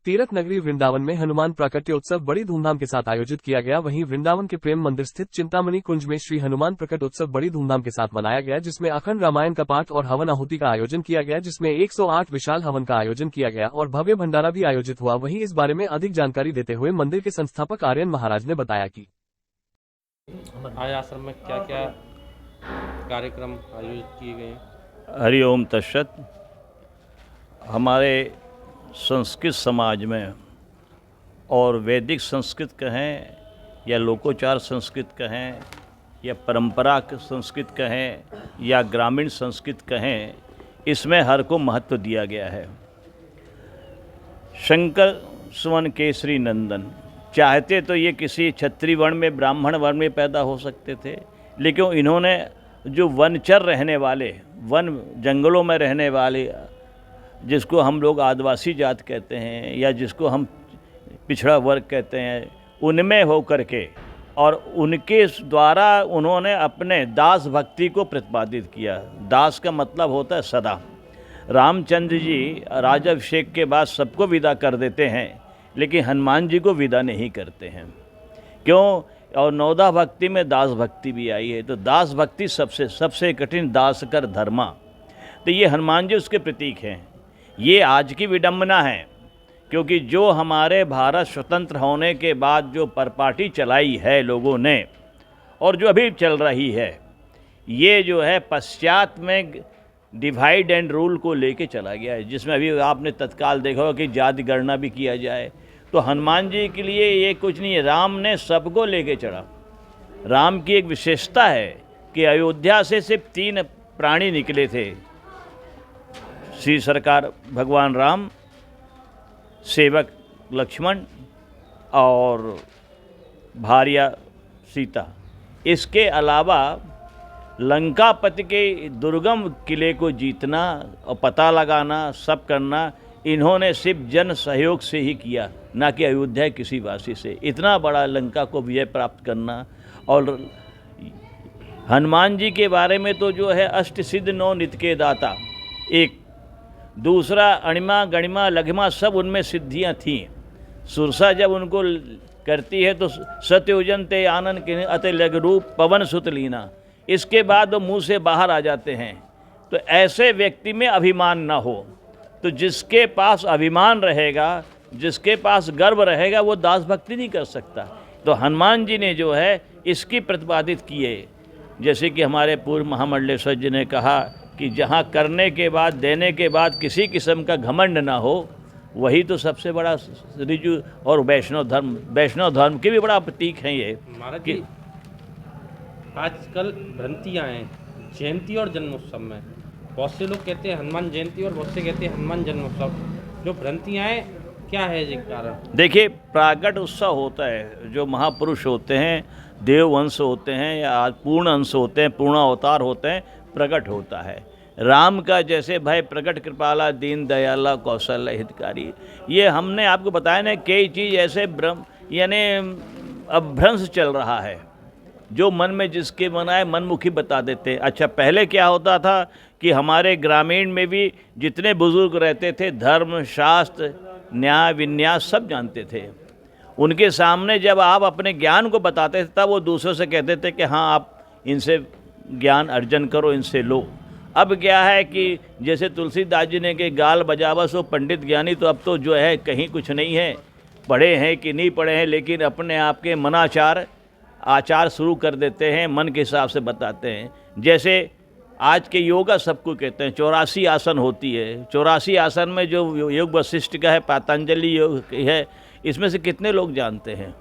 तीर्थ नगरी वृंदावन में हनुमान प्राकट्य उत्सव बड़ी धूमधाम के साथ आयोजित किया गया। वहीं वृंदावन के प्रेम मंदिर स्थित चिंतामणि कुंज में श्री हनुमान प्रकट उत्सव बड़ी धूमधाम के साथ मनाया गया, जिसमें अखंड रामायण का पाठ और हवन आहुति का आयोजन किया गया, जिसमें 108 विशाल हवन का आयोजन किया गया और भव्य भंडारा भी आयोजित हुआ। वहीं इस बारे में अधिक जानकारी देते हुए मंदिर के संस्थापक आर्यन महाराज ने बताया कि आज आश्रम में क्या क्या कार्यक्रम आयोजित किए गए। हरिओम तत्सत। हमारे संस्कृत समाज में और वैदिक संस्कृत कहें या लोकोचार संस्कृत कहें या परंपरा संस्कृत कहें या ग्रामीण संस्कृत कहें, इसमें हर को महत्व दिया गया है। शंकर सुवन केसरी नंदन चाहते तो ये किसी क्षत्रिय वर्ण में, ब्राह्मण वर्ण में पैदा हो सकते थे, लेकिन इन्होंने जो वनचर रहने वाले, वन जंगलों में रहने वाले, जिसको हम लोग आदिवासी जात कहते हैं या जिसको हम पिछड़ा वर्ग कहते हैं, उनमें हो करके और उनके द्वारा उन्होंने अपने दास भक्ति को प्रतिपादित किया। दास का मतलब होता है सदा। रामचंद्र जी राजाभिषेक के बाद सबको विदा कर देते हैं, लेकिन हनुमान जी को विदा नहीं करते हैं। क्यों? और नवदा भक्ति में दास भक्ति भी आई है, तो दास भक्ति सबसे कठिन दास कर धर्मा। तो ये हनुमान जी उसके प्रतीक हैं। ये आज की विडंबना है, क्योंकि जो हमारे भारत स्वतंत्र होने के बाद जो परपाटी चलाई है लोगों ने और जो अभी चल रही है, ये जो है पश्चात में डिवाइड एंड रूल को लेके चला गया है, जिसमें अभी आपने तत्काल देखा होगा कि जाति गणना भी किया जाए। तो हनुमान जी के लिए ये कुछ नहीं है, राम ने सबको लेके चढ़ा। राम की एक विशेषता है कि अयोध्या से सिर्फ 3 प्राणी निकले थे, श्री सरकार भगवान राम, सेवक लक्ष्मण और भार्या सीता। इसके अलावा लंकापति के दुर्गम किले को जीतना और पता लगाना, सब करना इन्होंने सिर्फ जन सहयोग से ही किया, ना कि अयोध्या किसी वासी से। इतना बड़ा लंका को विजय प्राप्त करना। और हनुमान जी के बारे में तो जो है अष्ट सिद्ध 9 नित्य के दाता, एक दूसरा अणिमा गणिमा लघिमा सब उनमें सिद्धियां थीं। सुरसा जब उनको करती है तो सत्योजन ते आनंद के अति लघ रूप पवन सुत लीना, इसके बाद वो मुंह से बाहर आ जाते हैं। तो ऐसे व्यक्ति में अभिमान ना हो, तो जिसके पास अभिमान रहेगा, जिसके पास गर्व रहेगा, वो दास भक्ति नहीं कर सकता। तो हनुमान जी ने जो है इसकी प्रतिपादित किए। जैसे कि हमारे पूर्व महामंडलेश्वर जी ने कहा कि जहाँ करने के बाद, देने के बाद किसी किस्म का घमंड ना हो, वही तो सबसे बड़ा ऋजु। और वैष्णव धर्म के भी बड़ा प्रतीक हैं ये। कि आजकल भ्रांतियाँ हैं जयंती और जन्मोत्सव में। बहुत से लोग कहते हैं हनुमान जयंती और बहुत से कहते हैं हनुमान जन्मोत्सव। जो भ्रांतियाँ हैं, क्या है जी कारण? देखिए, प्राकट उत्सव होता है, जो महापुरुष होते हैं, देववंश होते हैं या पूर्ण अंश होते हैं, पूर्ण अवतार होते हैं, प्रकट होता है। राम का जैसे भाई प्रकट कृपाला दीन दयाला कौशल हितकारी, ये हमने आपको बताया ना, कई चीज़ ऐसे यानी अभ्रंश चल रहा है, जो मन में जिसके मन आए मनमुखी बता देते हैं। अच्छा, पहले क्या होता था कि हमारे ग्रामीण में भी जितने बुजुर्ग रहते थे, धर्म शास्त्र न्याय विन्यास सब जानते थे। उनके सामने जब आप अपने ज्ञान को बताते थे, तब वो दूसरों से कहते थे कि हाँ, आप इनसे ज्ञान अर्जन करो, इनसे लो। अब क्या है कि जैसे तुलसीदास जी ने के गाल बजावा सो पंडित ज्ञानी, तो अब तो जो है कहीं कुछ नहीं है, पढ़े हैं कि नहीं पढ़े हैं, लेकिन अपने आप के आचार शुरू कर देते हैं, मन के हिसाब से बताते हैं। जैसे आज के योगा सबको कहते हैं, 84 आसन होती है। 84 आसन में जो योग वशिष्ठ का है, पतंजलि योग है, इसमें से कितने लोग जानते हैं?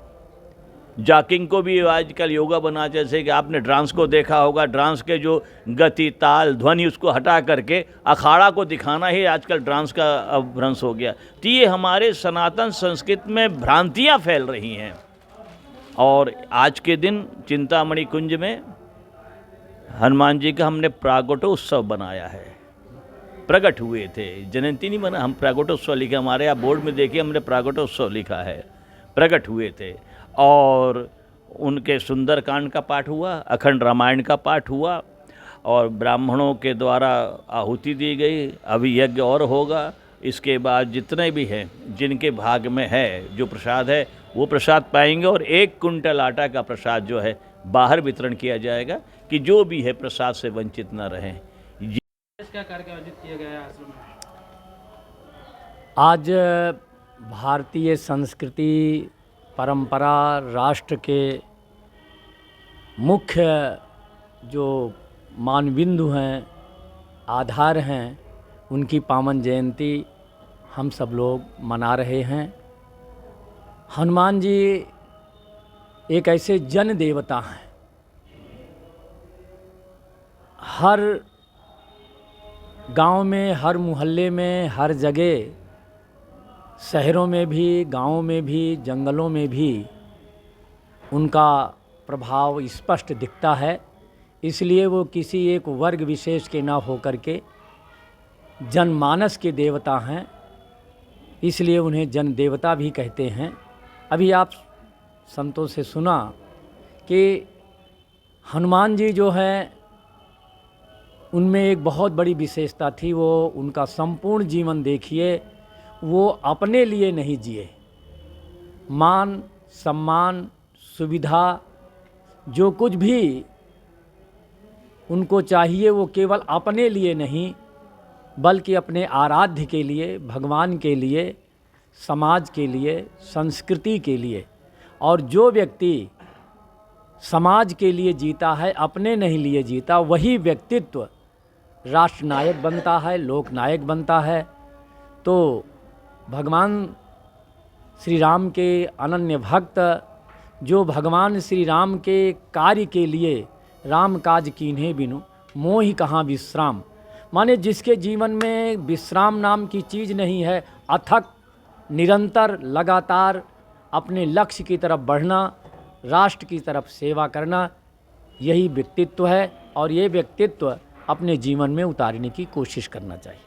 जॉकिंग को भी आजकल योगा बना, जैसे कि आपने डांस को देखा होगा, डांस के जो गति ताल ध्वनि उसको हटा करके अखाड़ा को दिखाना ही आजकल डांस का अभ्रंश हो गया। तो ये हमारे सनातन संस्कृति में भ्रांतियाँ फैल रही हैं। और आज के दिन चिंतामणि कुंज में हनुमान जी का हमने प्रागट्योत्सव बनाया है। प्रकट हुए थे, जयंती नहीं बना, हम प्रागट्योत्सव लिखा, हमारे यहाँ बोर्ड में देखिए हमने प्रागट्योत्सव लिखा है। प्रकट हुए थे और उनके सुंदरकांड का पाठ हुआ, अखंड रामायण का पाठ हुआ और ब्राह्मणों के द्वारा आहुति दी गई। अभी यज्ञ और होगा, इसके बाद जितने भी हैं जिनके भाग में है जो प्रसाद है वो प्रसाद पाएंगे, और 1 कुंटल आटा का प्रसाद जो है बाहर वितरण किया जाएगा कि जो भी है प्रसाद से वंचित न रहें। क्या कार्यक्रम आयोजित किया गया है आश्रम में? आज भारतीय संस्कृति, परंपरा, राष्ट्र के मुख्य जो मानबिंदु हैं, आधार हैं, उनकी पावन जयंती हम सब लोग मना रहे हैं। हनुमान जी एक ऐसे जन देवता हैं, हर गांव में, हर मोहल्ले में, हर जगह, शहरों में भी, गांवों में भी, जंगलों में भी उनका प्रभाव स्पष्ट दिखता है। इसलिए वो किसी एक वर्ग विशेष के ना होकर के जनमानस के देवता हैं, इसलिए उन्हें जन देवता भी कहते हैं। अभी आप संतों से सुना कि हनुमान जी जो हैं उनमें एक बहुत बड़ी विशेषता थी, वो उनका संपूर्ण जीवन देखिए, वो अपने लिए नहीं जिए। मान, सम्मान, सुविधा जो कुछ भी उनको चाहिए वो केवल अपने लिए नहीं बल्कि अपने आराध्य के लिए, भगवान के लिए, समाज के लिए, संस्कृति के लिए। और जो व्यक्ति समाज के लिए जीता है, अपने नहीं लिए जीता, वही व्यक्तित्व राष्ट्रनायक बनता है, लोकनायक बनता है। तो भगवान श्री राम के अनन्य भक्त, जो भगवान श्री राम के कार्य के लिए राम काज कीन्हे बिनु मोहि कहाँ विश्राम, माने जिसके जीवन में विश्राम नाम की चीज़ नहीं है, अथक निरंतर लगातार अपने लक्ष्य की तरफ बढ़ना, राष्ट्र की तरफ सेवा करना, यही व्यक्तित्व है। और ये व्यक्तित्व अपने जीवन में उतारने की कोशिश करना चाहिए।